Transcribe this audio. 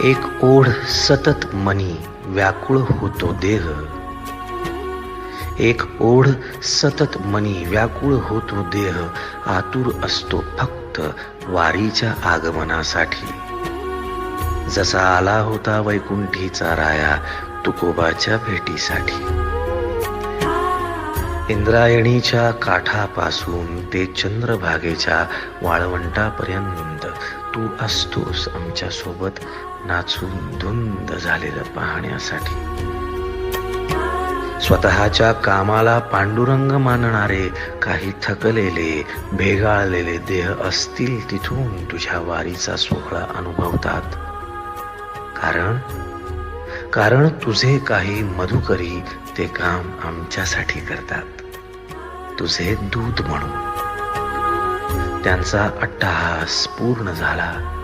एक ओढ सतत मनी व्याकुळ होतो देह. एक ओढ सतत मनी व्याकुळ होतो देह. आतुर असतो फक्त वारीच्या आगमनासाठी. जसा आला होता वैकुंठीचा राया तुकोबाच्या भेटीसाठी. इंद्रायणीच्या काठापासून ते चंद्रभागेच्या वाळवंटापर्यंत तू असतोस आमच्या सोबत नाचून धुंद झालेलं पाहण्यासाठी. स्वतःच्या कामाला पांडुरंग मानणारे काही थकलेले भेगाळलेले देह असतील तिथून तुझ्या वारीचा सोहळा अनुभवतात. कारण तुझे काही मधुकरी ते काम आमच्यासाठी करतात, तुझे दूत म्हणून. त्यांचा अट्टहास पूर्ण झाला.